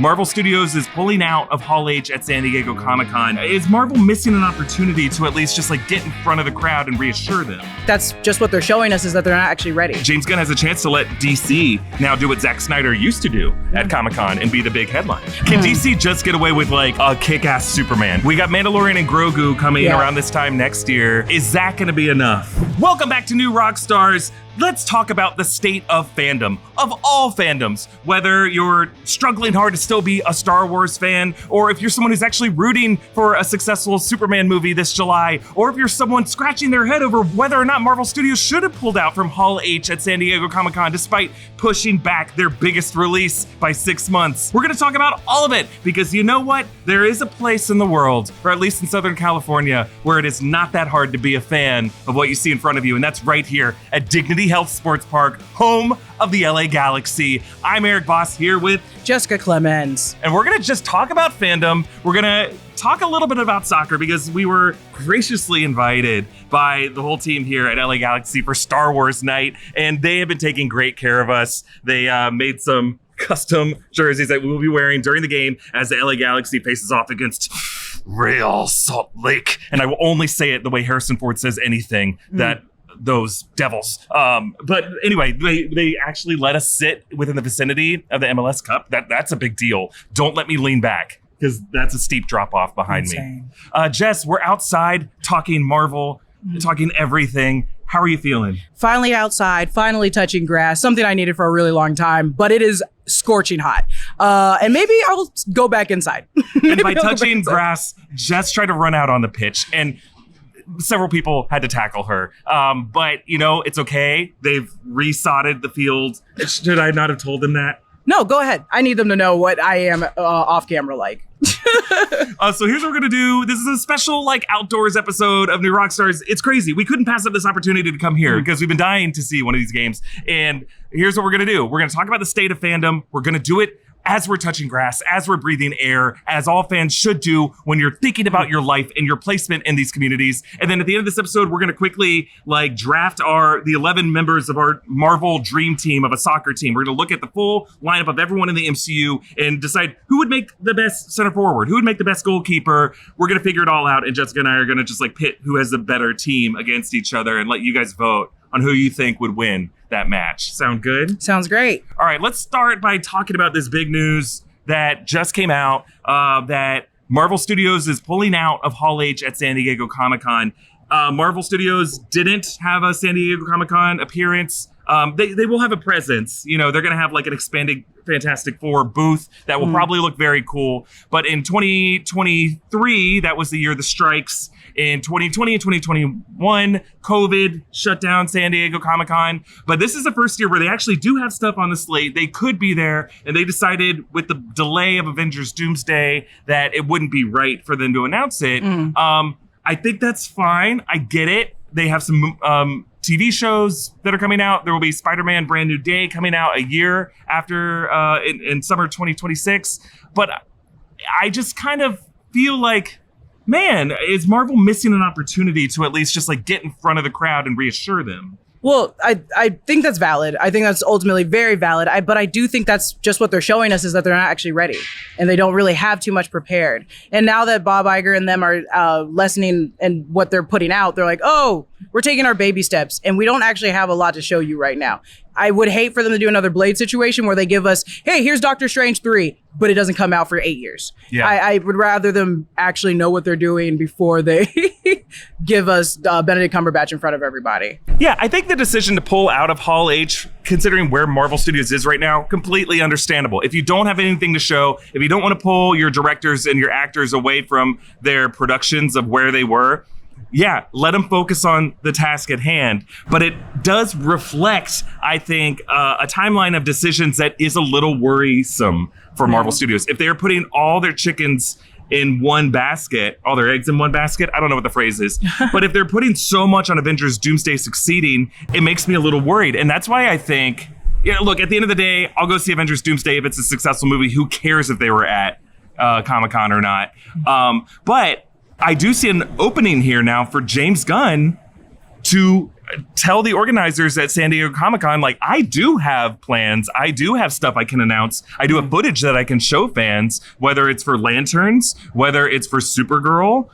Marvel Studios is pulling out of Hall H at San Diego Comic-Con. Is Marvel missing an opportunity to at least just like get in front of the crowd and reassure them? That's just what they're showing us, is that they're not actually ready. James Gunn has a chance to let DC now do what Zack Snyder used to do at Comic-Con and be the big headline. Can DC just get away with like a kick-ass Superman? We got Mandalorian and Grogu coming around this time next year. Is that going to be enough? Welcome back to New Rockstars. Let's talk about the state of fandom, of all fandoms, whether you're struggling hard to still be a Star Wars fan, or if you're someone who's actually rooting for a successful Superman movie this July, or if you're someone scratching their head over whether or not Marvel Studios should have pulled out from Hall H at San Diego Comic-Con despite pushing back their biggest release by 6 months. We're going to talk about all of it because you know what? There is a place in the world, or at least in Southern California, where it is not that hard to be a fan of what you see in front of you, and that's right here at Dignity Health Sports Park, home of the LA Galaxy. I'm Erik Voss here with Jessica Clemons. And we're going to just talk about fandom. We're going to talk a little bit about soccer because we were graciously invited by the whole team here at LA Galaxy for Star Wars night, and they have been taking great care of us. They made some custom jerseys that we will be wearing during the game as the LA Galaxy faces off against Real Salt Lake. And I will only say it the way Harrison Ford says anything, that those devils. But anyway, they actually let us sit within the vicinity of the MLS Cup. That's a big deal. Don't let me lean back because that's a steep drop off behind me. Jess, we're outside talking Marvel, talking everything. How are you feeling? Finally outside, finally touching grass, something I needed for a really long time, but it is scorching hot. And maybe I'll go back inside. And by touching grass, Jess tried to run out on the pitch, and several people had to tackle her. But, you know, it's okay. They've resodded the field. Should I not have told them that? No, go ahead. I need them to know what I am off camera like. So here's what we're going to do. This is a special like outdoors episode of New Rockstars. It's crazy. We couldn't pass up this opportunity to come here because we've been dying to see one of these games. And here's what we're going to do. We're going to talk about the state of fandom. We're going to do it as we're touching grass, as we're breathing air, as all fans should do when you're thinking about your life and your placement in these communities. And then at the end of this episode, we're going to quickly like draft the 11 members of our Marvel dream team of a soccer team. We're going to look at the full lineup of everyone in the MCU and decide who would make the best center forward, who would make the best goalkeeper. We're going to figure it all out. And Jessica and I are going to just like pit who has the better team against each other and let you guys vote on who you think would win that match. Sound good? Sounds great. All right, let's start by talking about this big news that just came out, that Marvel Studios is pulling out of Hall H at San Diego Comic-Con. Marvel Studios didn't have a San Diego Comic-Con appearance. They will have a presence. You know, they're going to have like an expanded Fantastic Four booth that will probably look very cool. But in 2023, that was the year of the strikes. In 2020 and 2021, COVID shut down San Diego Comic-Con. But this is the first year where they actually do have stuff on the slate. They could be there, and they decided with the delay of Avengers Doomsday that it wouldn't be right for them to announce it. I think that's fine. I get it. They have some TV shows that are coming out. There will be Spider-Man Brand New Day coming out a year after in summer 2026. But I just kind of feel like, man, is Marvel missing an opportunity to at least just like get in front of the crowd and reassure them? Well, I think that's valid. I think that's ultimately very valid. But I do think that's just what they're showing us, is that they're not actually ready and they don't really have too much prepared. And now that Bob Iger and them are lessening in what they're putting out, they're like, oh, we're taking our baby steps and we don't actually have a lot to show you right now. I would hate for them to do another Blade situation where they give us, hey, here's Doctor Strange 3, but it doesn't come out for 8 years. Yeah. I would rather them actually know what they're doing before they give us Benedict Cumberbatch in front of everybody. Yeah, I think the decision to pull out of Hall H, considering where Marvel Studios is right now, completely understandable. If you don't have anything to show, if you don't want to pull your directors and your actors away from their productions of where they were, yeah, let them focus on the task at hand. But it does reflect, I think, a timeline of decisions that is a little worrisome for Marvel Studios. If they're putting all their chickens in one basket, all their eggs in one basket, I don't know what the phrase is. But if they're putting so much on Avengers Doomsday succeeding, it makes me a little worried. And that's why I think, you know, look, at the end of the day, I'll go see Avengers Doomsday if it's a successful movie. Who cares if they were at Comic-Con or not? But I do see an opening here now for James Gunn to tell the organizers at San Diego Comic-Con, like, I do have plans. I do have stuff I can announce. I do have footage that I can show fans, whether it's for Lanterns, whether it's for Supergirl,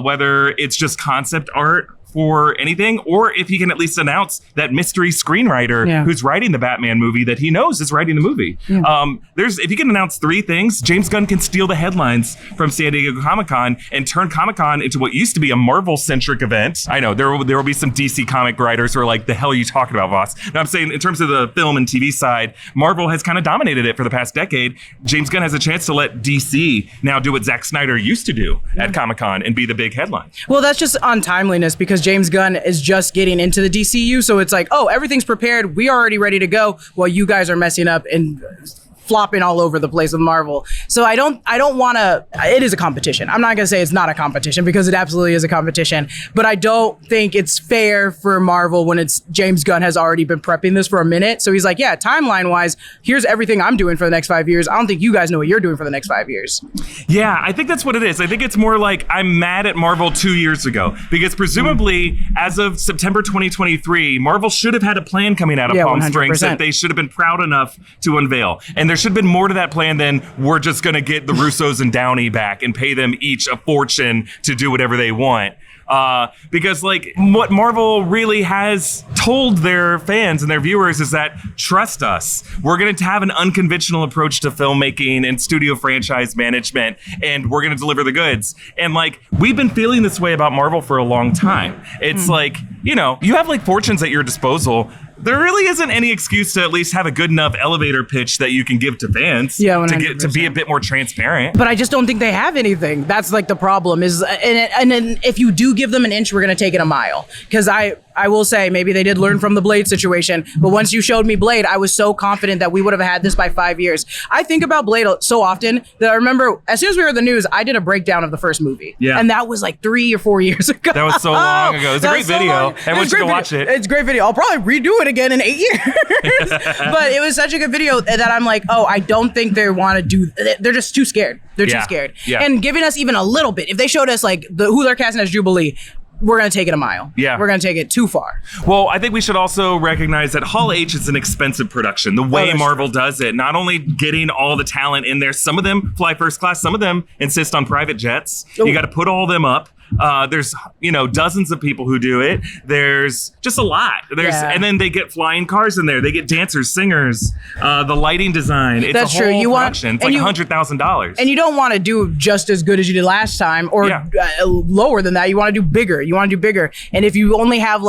whether it's just concept art for anything, or if he can at least announce that mystery screenwriter who's writing the Batman movie that he knows is writing the movie. If he can announce 3 things, James Gunn can steal the headlines from San Diego Comic-Con and turn Comic-Con into what used to be a Marvel-centric event. I know there will be some DC comic writers who are like, the hell are you talking about, Voss? No, I'm saying in terms of the film and TV side, Marvel has kind of dominated it for the past decade. James Gunn has a chance to let DC now do what Zack Snyder used to do at Comic-Con and be the big headline. Well, that's just untimeliness because James Gunn is just getting into the DCU, so it's like, oh, everything's prepared. We are already ready to go while you guys are messing up and flopping all over the place with Marvel. So I don't want to, it is a competition. I'm not going to say it's not a competition because it absolutely is a competition, but I don't think it's fair for Marvel when it's James Gunn has already been prepping this for a minute. So he's like, yeah, timeline wise, here's everything I'm doing for the next 5 years. I don't think you guys know what you're doing for the next 5 years. Yeah, I think that's what it is. I think it's more like I'm mad at Marvel 2 years ago because presumably as of September 2023, Marvel should have had a plan coming out of Palm 100%. Springs that they should have been proud enough to unveil. And there should have been more to that plan than we're just going to get the Russos and Downey back and pay them each a fortune to do whatever they want. Because like what Marvel really has told their fans and their viewers is that trust us, we're going to have an unconventional approach to filmmaking and studio franchise management, and we're going to deliver the goods. And like we've been feeling this way about Marvel for a long time. It's like, you know, you have like fortunes at your disposal. There really isn't any excuse to at least have a good enough elevator pitch that you can give to fans to be a bit more transparent. But I just don't think they have anything. That's like the problem is, and then if you do give them an inch, we're going to take it a mile. Because I will say maybe they did learn from the Blade situation, but once you showed me Blade, I was so confident that we would have had this by 5 years. I think about Blade so often that I remember as soon as we heard the news, I did a breakdown of the first movie. Yeah. And that was like 3 or 4 years ago. That was so long ago. It's a great video. Everyone should go watch it. It's a great video. I'll probably redo it again in 8 years. But it was such a good video that I'm like, oh, I don't think they want to do. They're just too scared. They're too scared. Yeah. And giving us even a little bit. If they showed us like who they're casting as Jubilee, we're going to take it a mile. Yeah. We're going to take it too far. Well, I think we should also recognize that Hall H is an expensive production. The way Marvel does it, not only getting all the talent in there, some of them fly first class, some of them insist on private jets. Ooh. You got to put all of them up. There's, dozens of people who do it. There's just a lot. And then they get flying cars in there. They get dancers, singers, the lighting design. It's That's a whole true. production. It's like $100,000. And you don't want to do just as good as you did last time or lower than that. You want to do bigger. And if you only have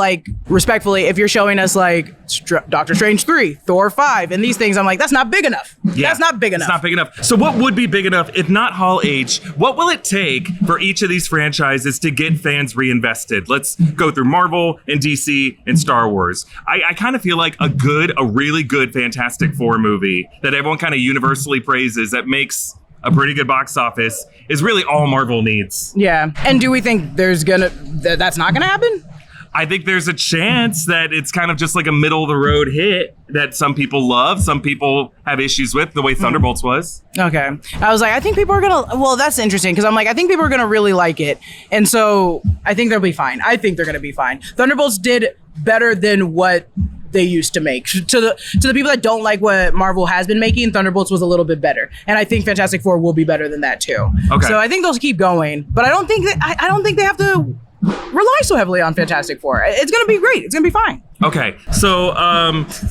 respectfully, if you're showing us Doctor Strange 3, Thor 5, and these things, I'm like, that's not big enough. Yeah. That's not big enough. It's not big enough. So what would be big enough if not Hall H? What will it take for each of these franchises to get fans reinvested? Let's go through Marvel and DC and Star Wars. I kind of feel like a really good Fantastic Four movie that everyone kind of universally praises that makes a pretty good box office is really all Marvel needs. Yeah. And do we think that's not gonna happen? I think there's a chance that it's kind of just like a middle of the road hit that some people love, some people have issues with, the way Thunderbolts was. Okay. I was like, I think people are gonna, well, that's interesting because I'm like, I think people are gonna really like it. And so I think they'll be fine. I think they're gonna be fine. Thunderbolts did better than what they used to make. To the people that don't like what Marvel has been making, Thunderbolts was a little bit better. And I think Fantastic Four will be better than that too. Okay. So I think they'll keep going. But I don't think they have to rely so heavily on Fantastic Four. It's going to be great. It's going to be fine. Okay, so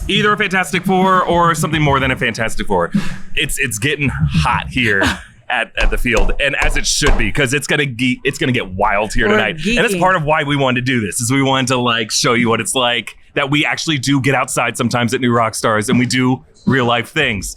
either a Fantastic Four or something more than a Fantastic Four. It's getting hot here at the field, and as it should be, because it's gonna get wild here tonight. And that's part of why we wanted to do this, is we wanted to show you what it's like that we actually do get outside sometimes at New Rockstars and we do real life things.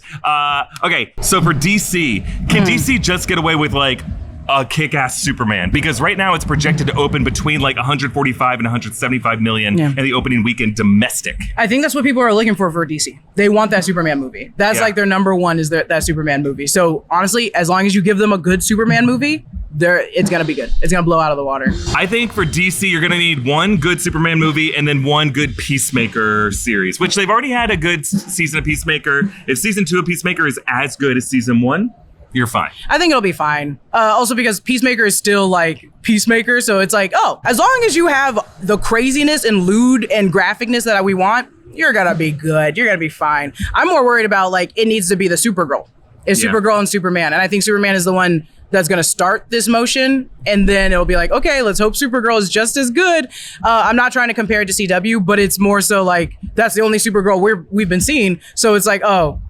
Okay, so for DC, can DC just get away with a kick-ass Superman? Because right now it's projected to open between 145 and 175 million in the opening weekend domestic. I think that's what people are looking for DC. They want that Superman movie. That's their number one is that Superman movie. So honestly, as long as you give them a good Superman movie, it's going to be good. It's going to blow out of the water. I think for DC, you're going to need one good Superman movie and then one good Peacemaker series, which they've already had a good season of Peacemaker. If season 2 of Peacemaker is as good as season 1, you're fine. I think it'll be fine. Also because Peacemaker is still like Peacemaker, so it's like, oh, as long as you have the craziness and lewd and graphicness that we want, you're gonna be good. You're gonna be fine. I'm more worried about like it needs to be the Supergirl. It's Supergirl and Superman, and I think Superman is the one that's going to start this motion, and then it'll be like, okay, let's hope Supergirl is just as good. I'm not trying to compare it to CW, but it's more so like that's the only Supergirl we've been seeing. So it's like, oh,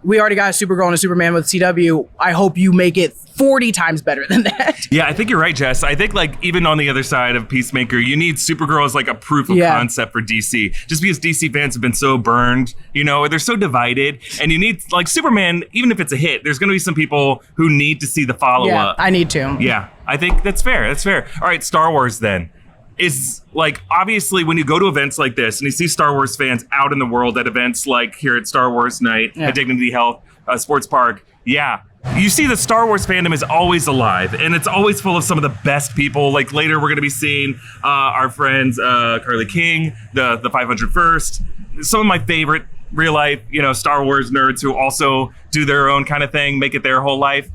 we already got a Supergirl and a Superman with CW. I hope you make it 40 times better than that. Yeah, I think you're right, Jess. I think like even on the other side of Peacemaker, you need Supergirl as like a proof of concept for DC. Just because DC fans have been so burned, you know, they're so divided, and you need like Superman, even if it's a hit, there's going to be some people who need to see the follow-up. I need to. Yeah, I think that's fair. That's fair. All right, Star Wars then. Is like, obviously when you go to events like this and you see Star Wars fans out in the world at events like here at Star Wars Night, at Dignity Health Sports Park, you see the Star Wars fandom is always alive, and it's always full of some of the best people. Like later we're going to be seeing our friends Carly King, the 501st, some of my favorite real life, you know, Star Wars nerds who also do their own kind of thing, make it their whole life.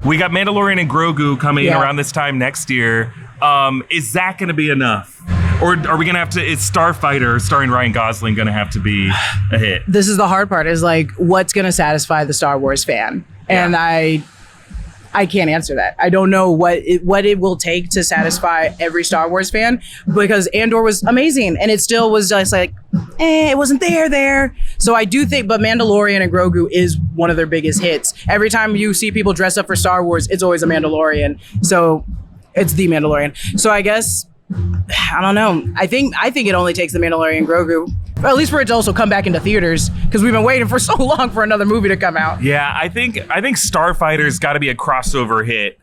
We got Mandalorian and Grogu coming around this time next year. Is that going to be enough? Or are we going to have to, is Starfighter starring Ryan Gosling going to have to be a hit? This is the hard part, is like, what's going to satisfy the Star Wars fan? And I can't answer that. I don't know what it will take to satisfy every Star Wars fan, because Andor was amazing and it still was just like, it wasn't there. So I do think, but Mandalorian and Grogu is one of their biggest hits. Every time you see people dress up for Star Wars, it's always a Mandalorian. So it's the Mandalorian. So I guess, I don't know. I think it only takes the Mandalorian and Grogu, at least for it to also come back into theaters, because we've been waiting for so long for another movie to come out. Yeah, I think Starfighter's got to be a crossover hit,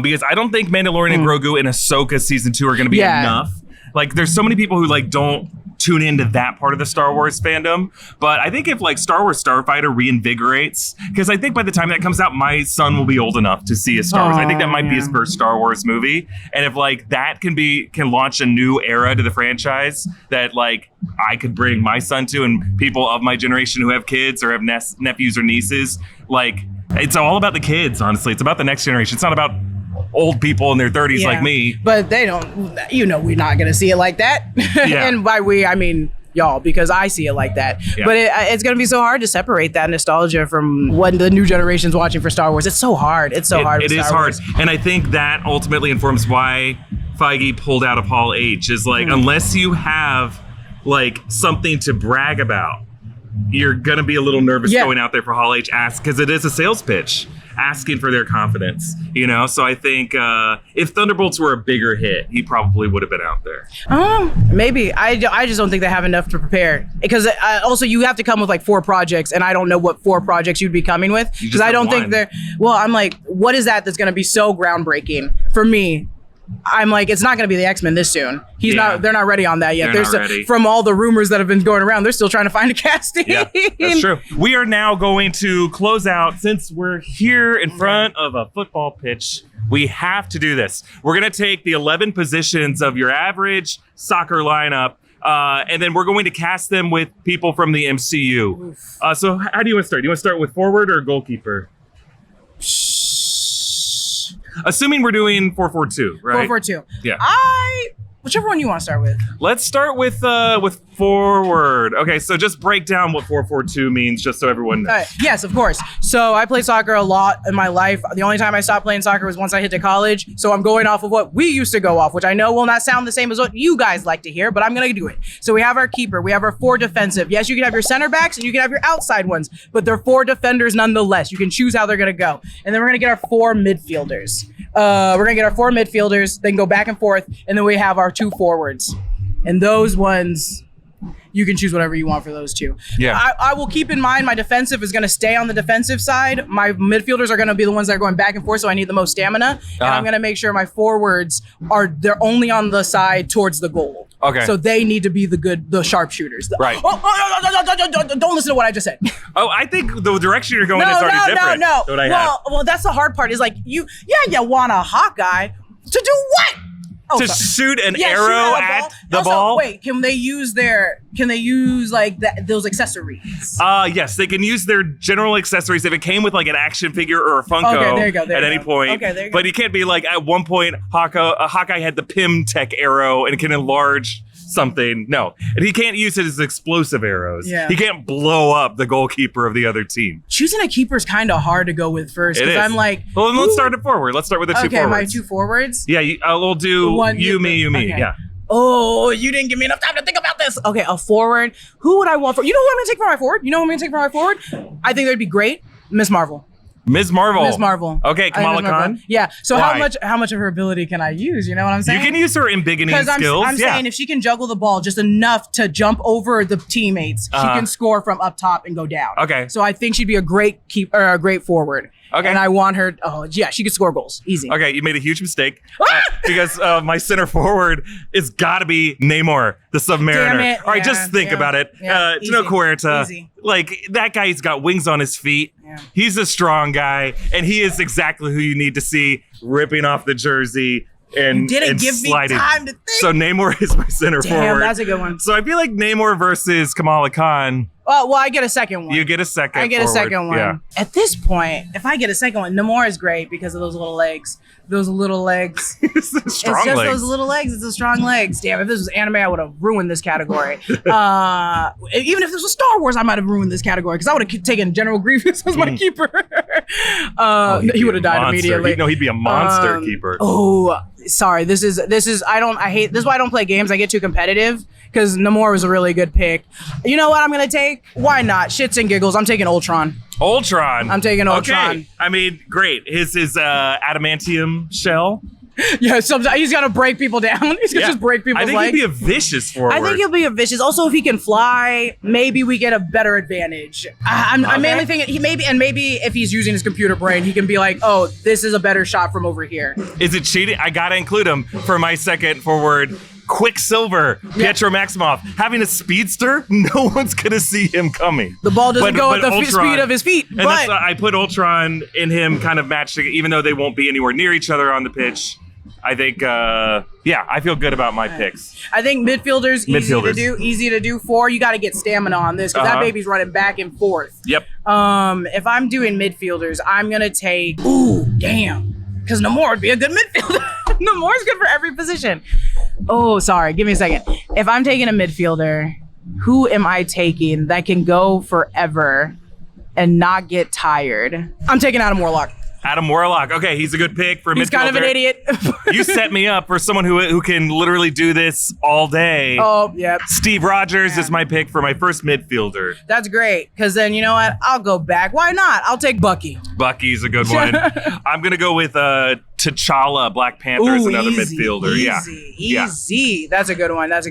because I don't think Mandalorian and Grogu and Ahsoka season 2 are going to be enough. Like, there's so many people who like don't tune into that part of the Star Wars fandom, but I think if like Star Wars Starfighter reinvigorates, because I think by the time that comes out, my son will be old enough to see a Star Wars. I think that might be his first Star Wars movie, and if like that can launch a new era to the franchise that like I could bring my son to, and people of my generation who have kids or have nephews or nieces, like it's all about the kids. Honestly, it's about the next generation. It's not about old people in their 30s like me. But they don't, you know, we're not going to see it like that. And by we, I mean y'all, because I see it like that. But it's going to be so hard to separate that nostalgia from what the new generation's watching for Star Wars. It's so hard. It's so hard. It is hard. And I think that ultimately informs why Feige pulled out of Hall H, is like, unless you have like something to brag about, you're going to be a little nervous going out there for Hall H, because it is a sales pitch, asking for their confidence, you know? So I think if Thunderbolts were a bigger hit, he probably would have been out there. Maybe. I just don't think they have enough to prepare. Because also you have to come with like 4 projects, and I don't know what 4 projects you'd be coming with. Because I don't think they're, I'm like, what is that's going to be so groundbreaking for me? I'm like, it's not going to be the X-Men this soon. They're not ready on that yet. They're not ready. From all the rumors that have been going around, they're still trying to find a casting. Yeah, that's true. We are now going to close out. Since we're here in front of a football pitch, we have to do this. We're going to take the 11 positions of your average soccer lineup, and then we're going to cast them with people from the MCU. So how do you want to start? Do you want to start with forward or goalkeeper? Assuming we're doing 4-4-2, right? 4-4-2. Yeah. Whichever one you want to start with. Let's start with forward. Okay, so just break down what 4-4-2 means, just so everyone knows. Yes, of course. So I played soccer a lot in my life. The only time I stopped playing soccer was once I hit to college. So I'm going off of what we used to go off, which I know will not sound the same as what you guys like to hear, but I'm going to do it. So we have our keeper. We have our 4 defensive. Yes, you can have your center backs and you can have your outside ones, but they're 4 defenders nonetheless. You can choose how they're going to go. And then we're going to get our 4 midfielders. We're going to get our 4 midfielders, then go back and forth, and then we have our 2 forwards. And those ones, you can choose whatever you want for those 2. Yeah. I will keep in mind my defensive is going to stay on the defensive side. My midfielders are going to be the ones that are going back and forth, so I need the most stamina. And I'm going to make sure my forwards they're only on the side towards the goal. Okay. So they need to be the sharpshooters. Right. Don't listen to what I just said. Oh, I think the direction you're going is already different. No. Well, that's the hard part is like you want a Hawkeye to do what? to shoot an arrow at the ball. Wait, can they use like those accessories? Yes, they can use their general accessories if it came with like an action figure or a Funko at any point. Okay, there you go. But he can't be like at one point Hawkeye had the Pym Tech arrow and it can enlarge something. No. And he can't use it as explosive arrows. Yeah. He can't blow up the goalkeeper of the other team. Choosing a keeper is kind of hard to go with first because I'm like, well, then let's start it forward. Let's start with the two forwards. Okay, my two forwards? Yeah, we'll do you, me. Okay. Yeah. Oh, you didn't give me enough time to think about this. Okay, a forward. Who would I want for? You know who I'm gonna take for my forward? I think that'd be great. Ms. Marvel. Ms. Marvel. Okay, Kamala Khan. Yeah. So Why? how much of her ability can I use? You know what I'm saying? You can use her embiggening skills. I'm saying if she can juggle the ball just enough to jump over the teammates, she can score from up top and go down. Okay. So I think she'd be a great a great forward. Okay. And I want her. Oh yeah, she could score goals easy. Okay, you made a huge mistake because my center forward is got to be Namor, the Submariner. Damn it. All right, just think about it. Tino Huerta, like that guy's got wings on his feet. Yeah. He's a strong guy, and he is exactly who you need to see ripping off the jersey. And didn't give sliding. Me time to think. So Namor is my center forward. That's a good one. So I feel like Namor versus Kamala Khan. Well, I get a second one. You get a second. I get forward. a second one. Yeah. At this point, if I get a second one, Namor is great because of those little legs. Those little legs. It's just legs. Those little legs. It's the strong legs. Damn, if this was anime, I would have ruined this category. Even if this was Star Wars, I might have ruined this category because I would have taken General Grievous as my keeper. He would have died immediately. He'd be a monster keeper. Oh, sorry. This is this is why I don't play games. I get too competitive because Namor was a really good pick. You know what I'm gonna take? Why not? Shits and giggles. I'm taking Ultron. I'm taking Ultron. Okay. I mean, great. His adamantium shell. Yeah, sometimes he's gonna break people down. He's gonna just break people's legs. I think he'd be a vicious forward. I think he'll be a vicious. Also, if he can fly, maybe we get a better advantage. I'm mainly thinking maybe if he's using his computer brain, he can be like, oh, this is a better shot from over here. Is it cheating? I gotta include him for my second forward. Quicksilver, Pietro Maximoff, having a speedster, no one's gonna see him coming. The ball doesn't go at the speed of his feet. And that's, I put Ultron and him kind of matched, even though they won't be anywhere near each other on the pitch. I think, I feel good about my picks. I think midfielders. Easy to do. You got to get stamina on this because that baby's running back and forth. Yep. If I'm doing midfielders, I'm gonna take. Ooh, damn. Because Namor would be a good midfielder. Namor's good for every position. Oh, sorry. Give me a second. If I'm taking a midfielder, who am I taking that can go forever and not get tired? I'm taking Adam Warlock. Adam Warlock. Okay, he's a good pick for a midfielder. He's kind of an idiot. You set me up for someone who can literally do this all day. Oh, yeah. Steve Rogers is my pick for my first midfielder. That's great, because then, you know what? I'll go back. Why not? I'll take Bucky. Bucky's a good one. I'm going to go with T'Challa, Black Panther, as another midfielder. Easy. That's a good one. I'm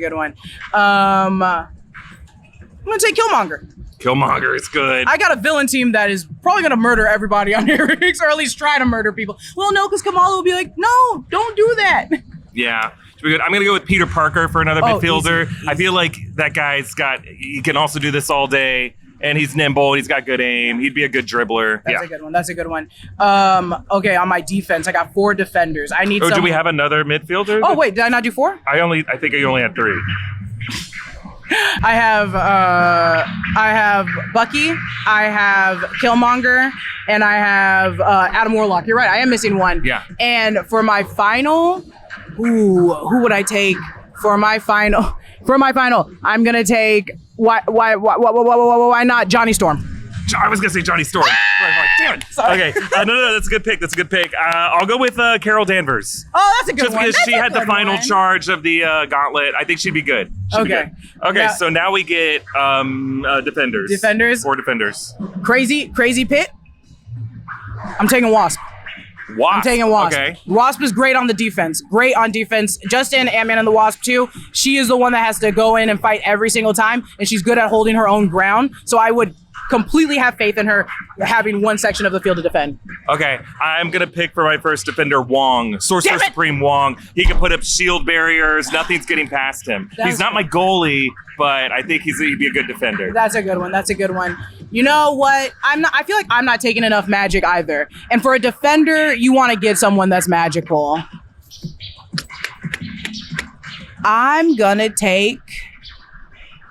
going to take Killmonger. Killmonger is good. I got a villain team that is probably going to murder everybody on here, or at least try to murder people. Well, no, because Kamala will be like, no, don't do that. Yeah. I'm going to go with Peter Parker for another midfielder. Easy. I feel like that guy's he can also do this all day, and he's nimble, and he's got good aim. He'd be a good dribbler. That's a good one. Okay, on my defense, I got 4 defenders. I need do we have another midfielder? Oh, wait, did I not do 4? I think I only had 3. I have Bucky, I have Killmonger, and I have Adam Warlock. You're right, I am missing one. Yeah. And for my final, who would I take for my final? For my final, I'm gonna take why not Johnny Storm? I was gonna say Johnny Storm. Damn it. Sorry. Okay. No, that's a good pick. I'll go with Carol Danvers. Oh, that's a good one. Just because she had the final charge of the gauntlet, I think she'd be good. Okay, so now we get defenders. 4 defenders. Crazy Pit. I'm taking Wasp. I'm taking Wasp. Okay. Wasp is great on the defense. Great on defense. Just in Ant-Man and the Wasp 2, she is the one that has to go in and fight every single time, and she's good at holding her own ground. So I would completely have faith in her having one section of the field to defend. Okay, I'm going to pick for my first defender Wong, Sorcerer Supreme Wong. He can put up shield barriers. Nothing's getting past him. He's not my goalie, but I think he'd be a good defender. That's a good one. You know what? I feel like I'm not taking enough magic either. And for a defender, you want to get someone that's magical. I'm gonna take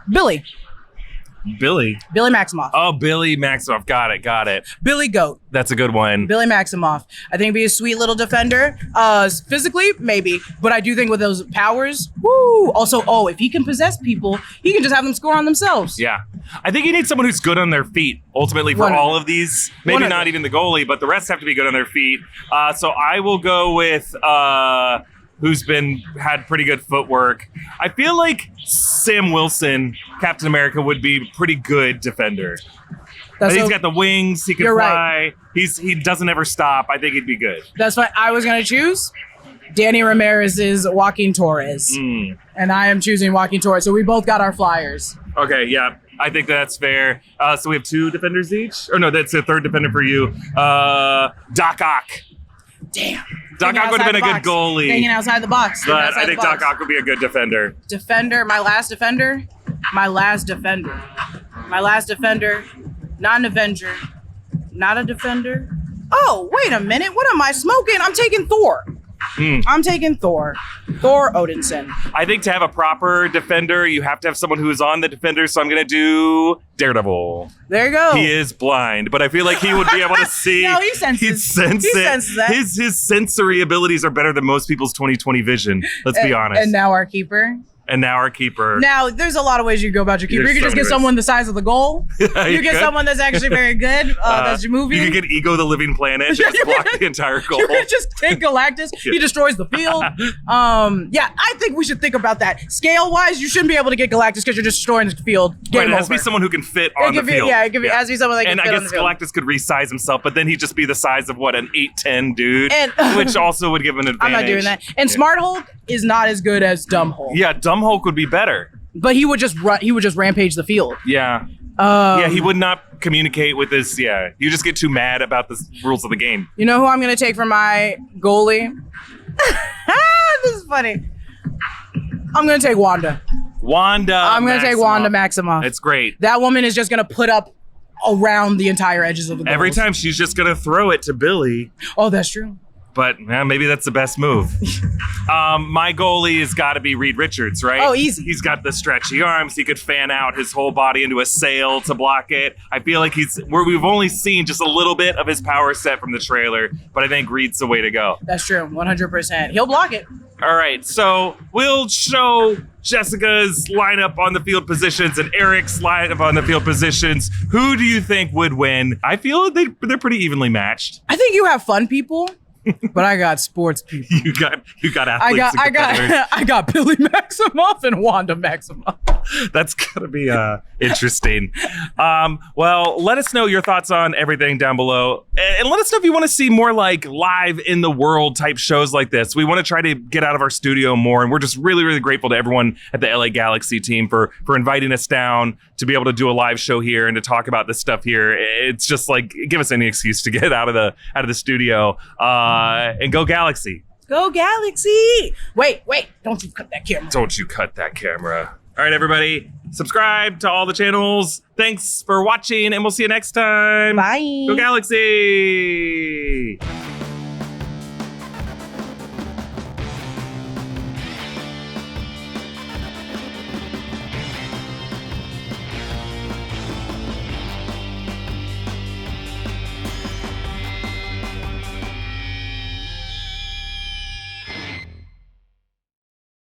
Billy Maximoff. Oh, Billy Maximoff. Got it. Billy Goat. That's a good one. Billy Maximoff. I think he'd be a sweet little defender. Physically, maybe, but I do think with those powers, woo. Also, if he can possess people, he can just have them score on themselves. Yeah. I think you need someone who's good on their feet, ultimately, for all of these. Maybe not even the goalie, but the rest have to be good on their feet. So I will go with who's had pretty good footwork. I feel like Sam Wilson, Captain America, would be a pretty good defender. I think he's got the wings. He can fly. Right. He doesn't ever stop. I think he'd be good. That's what I was going to choose. Danny Ramirez's Joaquin Torres. And I am choosing Joaquin Torres. So we both got our flyers. Okay, yeah. I think that's fair. So we have 2 defenders each? Or no, that's a 3rd defender for you. Doc Ock. Damn. Doc Ock would have been a good goalie. Hanging outside the box. But I think Doc Ock would be a good defender. My last defender. Not an Avenger. Not a defender. Oh, wait a minute. What am I smoking? I'm taking Thor. I'm taking Thor. Thor Odinson. I think to have a proper defender, you have to have someone who is on the defender, so I'm going to do Daredevil. There you go. He is blind, but I feel like he would be able to see. No, he senses. He senses that. His sensory abilities are better than most people's 20/20 vision. Let's be honest. And now our keeper. Now, there's a lot of ways you go about your keeper. You can just get someone the size of the goal. You get someone that's actually very good. That's moving. You can get Ego the Living Planet. Just block the entire goal. You can just take Galactus. He destroys the field. I think we should think about that. Scale-wise, you shouldn't be able to get Galactus because you're just destroying the field. Game it has to be someone who can fit on the field. It has to be someone that can fit on the field. And I guess Galactus could resize himself, but then he'd just be the size of, an 8'10" dude, which also would give an advantage. I'm not doing that. And Smart Hulk is not as good as Dumb Hulk. Yeah, Dumb Hulk would be better. But he would just rampage the field. Yeah. He would not communicate with his. Yeah, you just get too mad about the rules of the game. You know who I'm going to take for my goalie? This is funny. I'm going to take Wanda. I'm going to take Wanda Maximoff. It's great. That woman is just going to put up around the entire edges of the goals. Every time she's just going to throw it to Billy. Oh, that's true. But maybe that's the best move. My goalie has got to be Reed Richards, right? Oh, easy. He's got the stretchy arms. He could fan out his whole body into a sail to block it. I feel like we've only seen just a little bit of his power set from the trailer, but I think Reed's the way to go. That's true, 100%. He'll block it. All right, so we'll show Jessica's lineup on the field positions and Erik's lineup on the field positions. Who do you think would win? I feel they're pretty evenly matched. I think you have fun people. But I got sports people. You got athletes. I got Billy Maximoff and Wanda Maximoff. That's gonna be interesting. Well, let us know your thoughts on everything down below, and let us know if you want to see more like live in the world type shows like this. We want to try to get out of our studio more, and we're just really, really grateful to everyone at the LA Galaxy team for inviting us down to be able to do a live show here and to talk about this stuff here. It's just like give us any excuse to get out of the studio. And go Galaxy. Go Galaxy. Wait. Don't you cut that camera. All right, everybody. Subscribe to all the channels. Thanks for watching, and we'll see you next time. Bye. Go Galaxy.